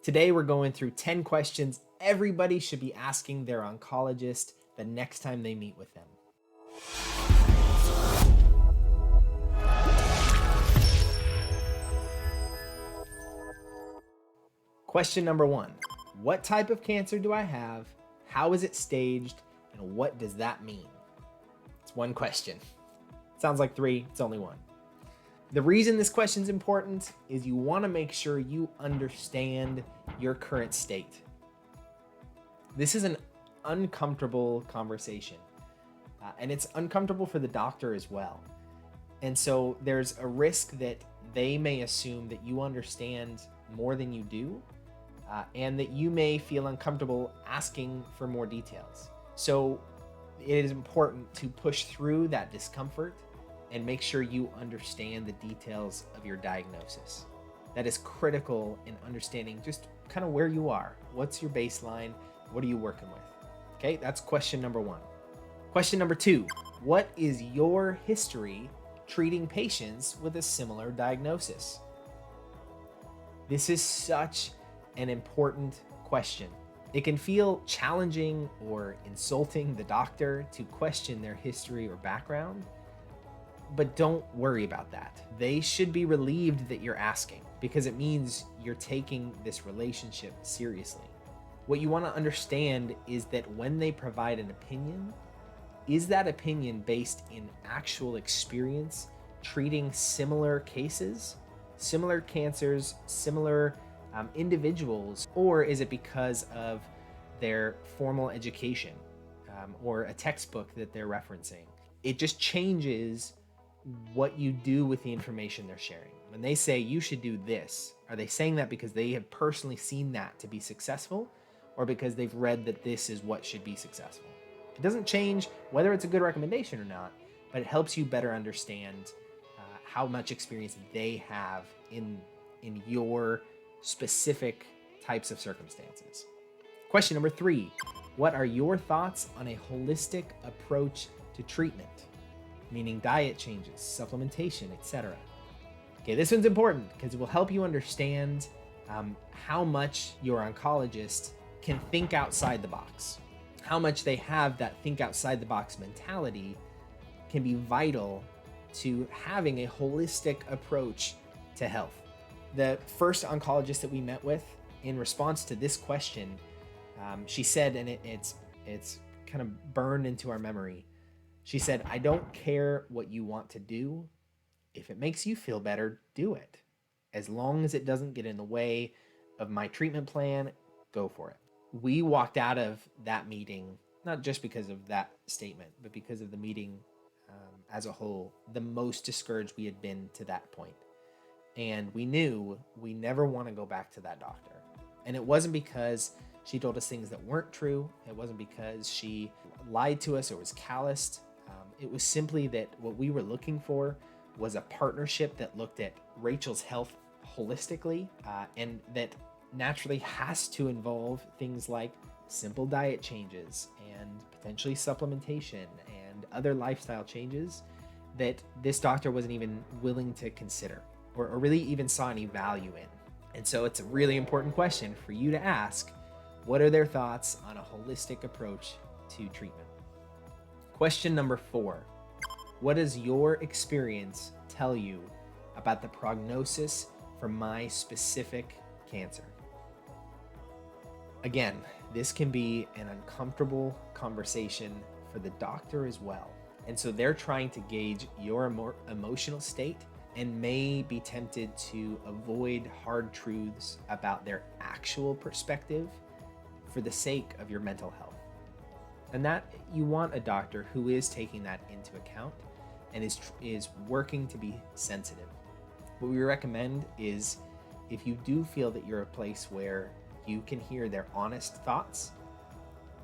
Today, we're going through 10 questions everybody should be asking their oncologist the next time they meet with them. Question number 1. What type of cancer do I have? How is it staged? And what does that mean? It's one question. Sounds like 3, it's only 1. The reason this question is important is you want to make sure you understand your current state. This is an uncomfortable conversation, and it's uncomfortable for the doctor as well. And so there's a risk that they may assume that you understand more than you do, and that you may feel uncomfortable asking for more details. So it is important to push through that discomfort and make sure you understand the details of your diagnosis. That is critical in understanding just kind of where you are. What's your baseline? What are you working with? Okay, that's question number 1. Question number 2, what is your history treating patients with a similar diagnosis? This is such an important question. It can feel challenging or insulting the doctor to question their history or background, but don't worry about that. They should be relieved that you're asking because it means you're taking this relationship seriously. What you want to understand is that when they provide an opinion, is that opinion based in actual experience treating similar cases, similar cancers, similar individuals, or is it because of their formal education or a textbook that they're referencing? It just changes what you do with the information they're sharing. When they say you should do this, are they saying that because they have personally seen that to be successful, or because they've read that this is what should be successful? It doesn't change whether it's a good recommendation or not, but it helps you better understand how much experience they have in your specific types of circumstances. Question number 3, what are your thoughts on a holistic approach to treatment? Meaning diet changes, supplementation, etc. Okay, this one's important because it will help you understand how much your oncologist can think outside the box. How much they have that think outside the box mentality can be vital to having a holistic approach to health. The first oncologist that we met with, in response to this question, she said, and it's kind of burned into our memory, she said, I don't care what you want to do. If it makes you feel better, do it. As long as it doesn't get in the way of my treatment plan, go for it. We walked out of that meeting, not just because of that statement, but because of the meeting as a whole, the most discouraged we had been to that point. And we knew we never want to go back to that doctor. And it wasn't because she told us things that weren't true. It wasn't because she lied to us or was calloused. It was simply that what we were looking for was a partnership that looked at Rachel's health holistically, and that naturally has to involve things like simple diet changes and potentially supplementation and other lifestyle changes that this doctor wasn't even willing to consider or really even saw any value in. And so it's a really important question for you to ask. What are their thoughts on a holistic approach to treatment? Question number 4. What does your experience tell you about the prognosis for my specific cancer? Again, this can be an uncomfortable conversation for the doctor as well. And so they're trying to gauge your emotional state and may be tempted to avoid hard truths about their actual perspective for the sake of your mental health. And that you want a doctor who is taking that into account and is working to be sensitive. What we recommend is, if you do feel that you're a place where you can hear their honest thoughts,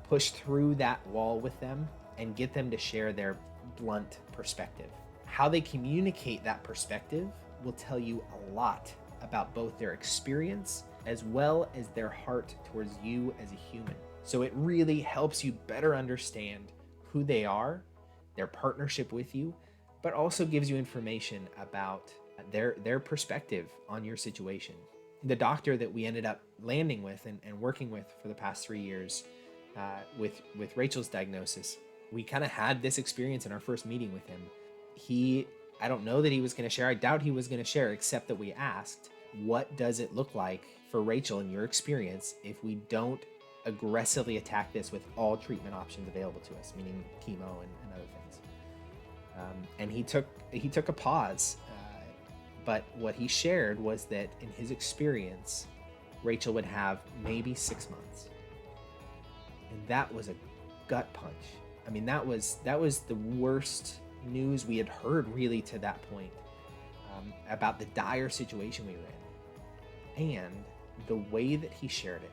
push through that wall with them and get them to share their blunt perspective. How they communicate that perspective will tell you a lot about both their experience as well as their heart towards you as a human. So it really helps you better understand who they are, their partnership with you, but also gives you information about their perspective on your situation. The doctor that we ended up landing with and working with for the past 3 years with Rachel's diagnosis, we kind of had this experience in our first meeting with him. I don't know that he was going to share. I doubt he was going to share, except that we asked, what does it look like for Rachel in your experience if we don't aggressively attack this with all treatment options available to us, meaning chemo and other things? And he took a pause, but what he shared was that in his experience, Rachel would have maybe 6 months, and that was a gut punch. I mean, that was the worst news we had heard really to that point, about the dire situation we were in, and the way that he shared it,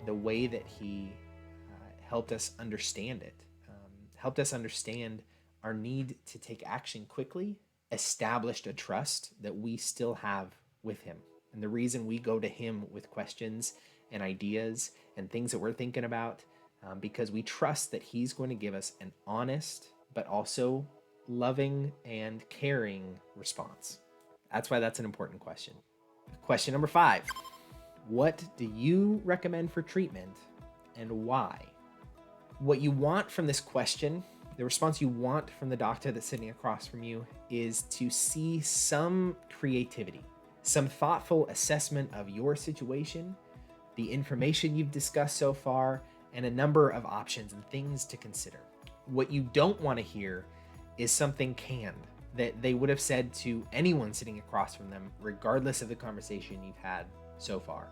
the way that he helped us understand it, helped us understand our need to take action quickly, established a trust that we still have with him. And the reason we go to him with questions and ideas and things that we're thinking about, because we trust that he's going to give us an honest, but also loving and caring response. That's why that's an important question. Question number 5. What do you recommend for treatment and why? What you want from this question, the response you want from the doctor that's sitting across from you, is to see some creativity, some thoughtful assessment of your situation, the information you've discussed so far, and a number of options and things to consider. What you don't want to hear is something canned that they would have said to anyone sitting across from them, regardless of the conversation you've had so far.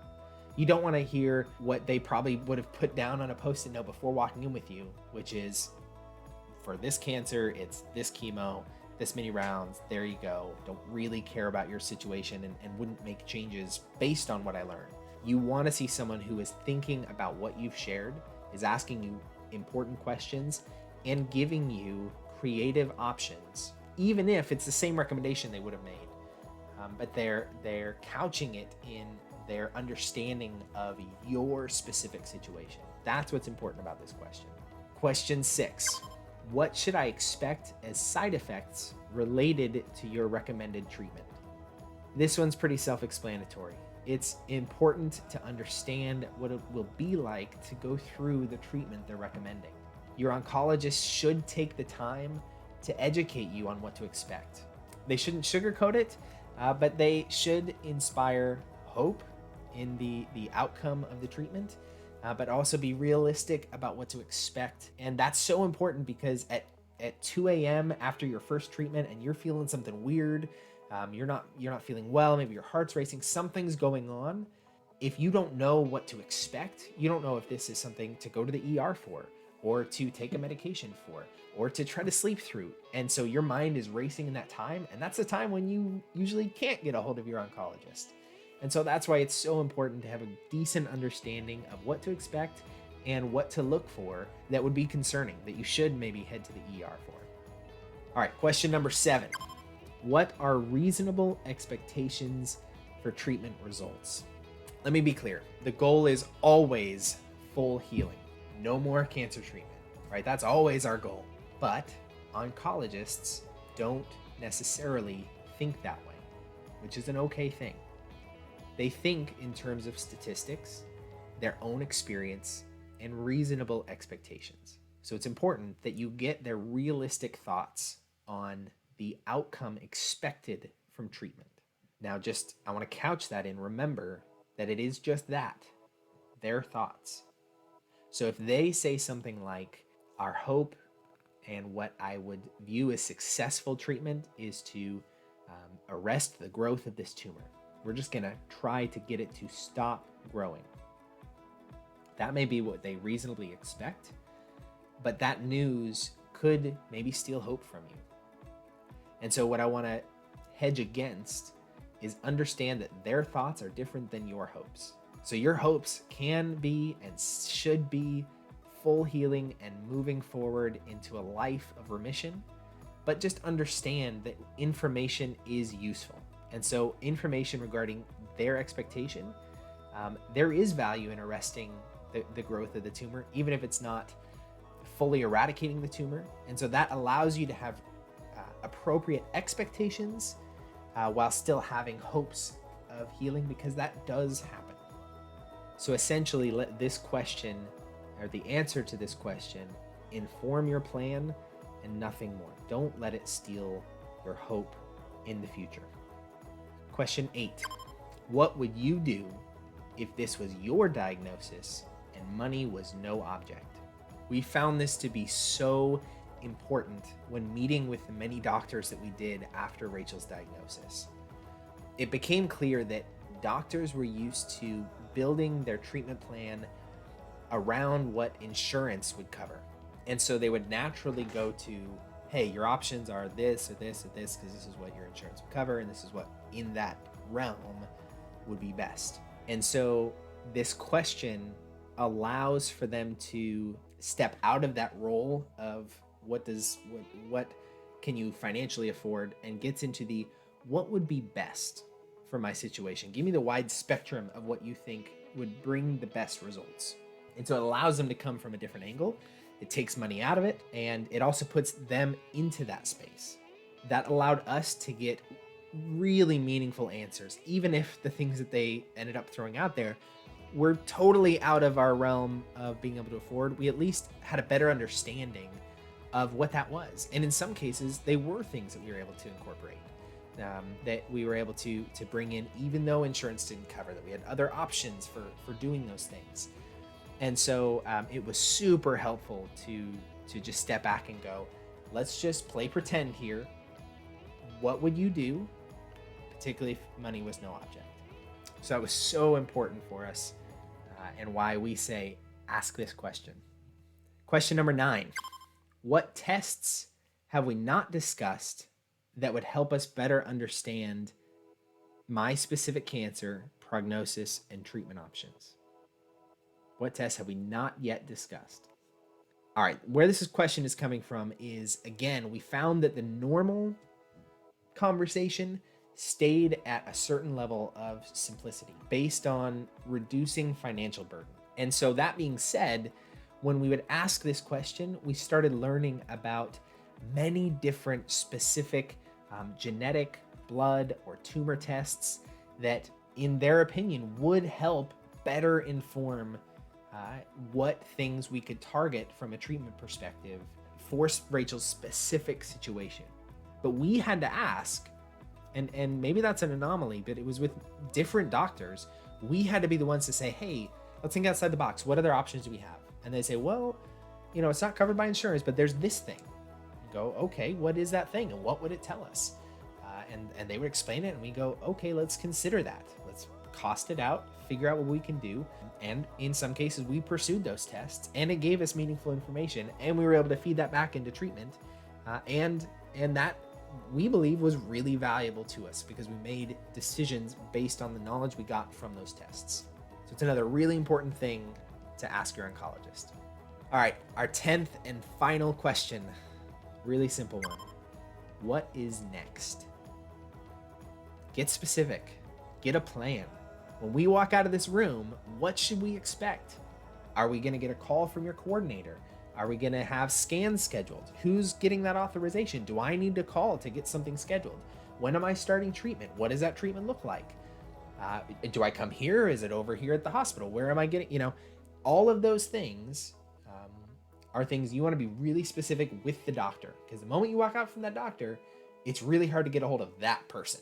You don't want to hear what they probably would have put down on a post-it note before walking in with you, which is, for this cancer, it's this chemo, this many rounds, there you go. Don't really care about your situation and wouldn't make changes based on what I learned. You want to see someone who is thinking about what you've shared, is asking you important questions, and giving you creative options, even if it's the same recommendation they would have made. But they're couching it in their understanding of your specific situation. That's what's important about this question. Question 6. What should I expect as side effects related to your recommended treatment? This one's pretty self-explanatory. It's important to understand what it will be like to go through the treatment they're recommending. Your oncologist should take the time to educate you on what to expect. They shouldn't sugarcoat it, but they should inspire hope in the outcome of the treatment, but also be realistic about what to expect. And that's so important because at 2 a.m. after your first treatment and you're feeling something weird, you're not feeling well, maybe your heart's racing, something's going on. If you don't know what to expect, you don't know if this is something to go to the ER for, or to take a medication for, or to try to sleep through. And so your mind is racing in that time, and that's the time when you usually can't get a hold of your oncologist. And so that's why it's so important to have a decent understanding of what to expect and what to look for that would be concerning, that you should maybe head to the ER for. All right, question number 7. What are reasonable expectations for treatment results? Let me be clear. The goal is always full healing. No more cancer treatment, right? That's always our goal. But oncologists don't necessarily think that way, which is an okay thing. They think in terms of statistics, their own experience, and reasonable expectations. So it's important that you get their realistic thoughts on the outcome expected from treatment. Now, I want to couch that in, remember that it is just that, their thoughts. So if they say something like, our hope and what I would view as successful treatment is to arrest the growth of this tumor. We're just going to try to get it to stop growing. That may be what they reasonably expect, but that news could maybe steal hope from you. And so what I want to hedge against is understand that their thoughts are different than your hopes. So your hopes can be and should be full healing and moving forward into a life of remission, but just understand that information is useful. And so information regarding their expectation, there is value in arresting the growth of the tumor, even if it's not fully eradicating the tumor. And so that allows you to have appropriate expectations while still having hopes of healing, because that does happen. So essentially, let this question, or the answer to this question, inform your plan and nothing more. Don't let it steal your hope in the future. Question 8. What would you do if this was your diagnosis and money was no object? We found this to be so important when meeting with the many doctors that we did after Rachel's diagnosis. It became clear that doctors were used to building their treatment plan around what insurance would cover. And so they would naturally go to, hey, your options are this or this or this, because this is what your insurance would cover, and this is what in that realm would be best. And so this question allows for them to step out of that role of what can you financially afford, and gets into the what would be best for my situation. Give me the wide spectrum of what you think would bring the best results. And so it allows them to come from a different angle. It takes money out of it, and it also puts them into that space. That allowed us to get really meaningful answers, even if the things that they ended up throwing out there were totally out of our realm of being able to afford. We at least had a better understanding of what that was. And in some cases, they were things that we were able to incorporate, that we were able to bring in, even though insurance didn't cover that. We had other options for doing those things. And so it was super helpful to just step back and go, let's just play pretend here. What would you do, particularly if money was no object? So that was so important for us, and why we say, ask this question. Question number 9. What tests have we not discussed that would help us better understand my specific cancer, prognosis, and treatment options? What tests have we not yet discussed? All right, where this question is coming from is, again, we found that the normal conversation stayed at a certain level of simplicity based on reducing financial burden. And so that being said, when we would ask this question, we started learning about many different specific genetic, blood, or tumor tests that, in their opinion, would help better inform what things we could target from a treatment perspective for Rachel's specific situation. But we had to ask, and maybe that's an anomaly, but it was with different doctors. We had to be the ones to say, hey, let's think outside the box. What other options do we have? And they say, well, it's not covered by insurance, but there's this thing. You go, okay, what is that thing? And what would it tell us? And they would explain it, and we go, okay, let's consider that. Let's cost it out, figure out what we can do. And in some cases, we pursued those tests, and it gave us meaningful information, and we were able to feed that back into treatment. And that, we believe, was really valuable to us because we made decisions based on the knowledge we got from those tests. So it's another really important thing to ask your oncologist. All right, our 10th and final question, really simple one. What is next? Get specific, get a plan. When we walk out of this room, what should we expect? Are we gonna get a call from your coordinator? Are we gonna have scans scheduled? Who's getting that authorization? Do I need to call to get something scheduled? When am I starting treatment? What does that treatment look like? Do I come here? Is it over here at the hospital? Where am I getting, all of those things are things you want to be really specific with the doctor, because the moment you walk out from that doctor, it's really hard to get a hold of that person.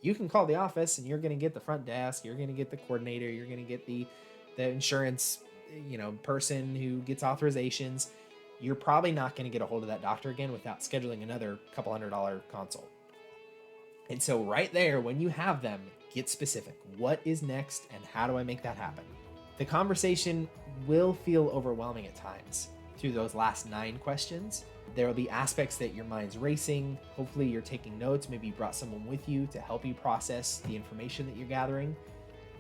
You can call the office and you're going to get the front desk, you're going to get the coordinator, you're going to get the insurance, person who gets authorizations. You're probably not going to get a hold of that doctor again without scheduling another couple $100 consult. And so right there, when you have them, get specific. What is next and how do I make that happen? The conversation will feel overwhelming at times through those last 9 questions. There will be aspects that your mind's racing. Hopefully you're taking notes. Maybe you brought someone with you to help you process the information that you're gathering.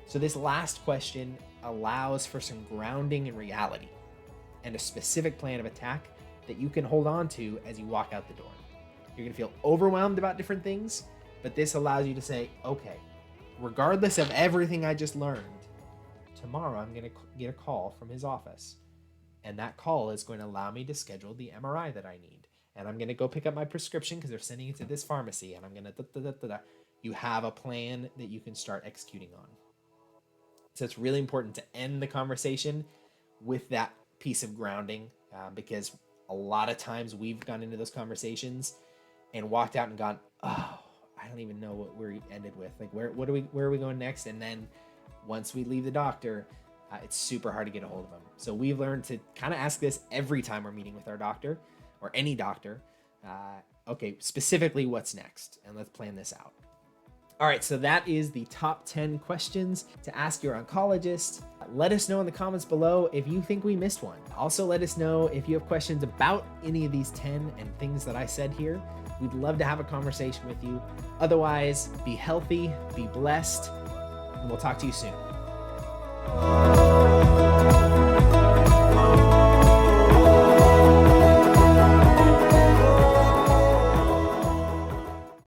So this last question allows for some grounding in reality and a specific plan of attack that you can hold on to as you walk out the door. You're gonna feel overwhelmed about different things, but this allows you to say, okay, regardless of everything I just learned, tomorrow I'm gonna get a call from his office. And that call is going to allow me to schedule the MRI that I need. And I'm going to go pick up my prescription because they're sending it to this pharmacy. And I'm going to you have a plan that you can start executing on. So it's really important to end the conversation with that piece of grounding, because a lot of times we've gone into those conversations and walked out and gone, oh, I don't even know what we ended with. Like, where are we going next? And then once we leave the doctor, it's super hard to get a hold of them. So we've learned to kind of ask this every time we're meeting with our doctor or any doctor. Okay, specifically what's next? And let's plan this out. All right, so that is the top 10 questions to ask your oncologist. Let us know in the comments below if you think we missed one. Also, let us know if you have questions about any of these 10 and things that I said here. We'd love to have a conversation with you. Otherwise, be healthy, be blessed, and we'll talk to you soon.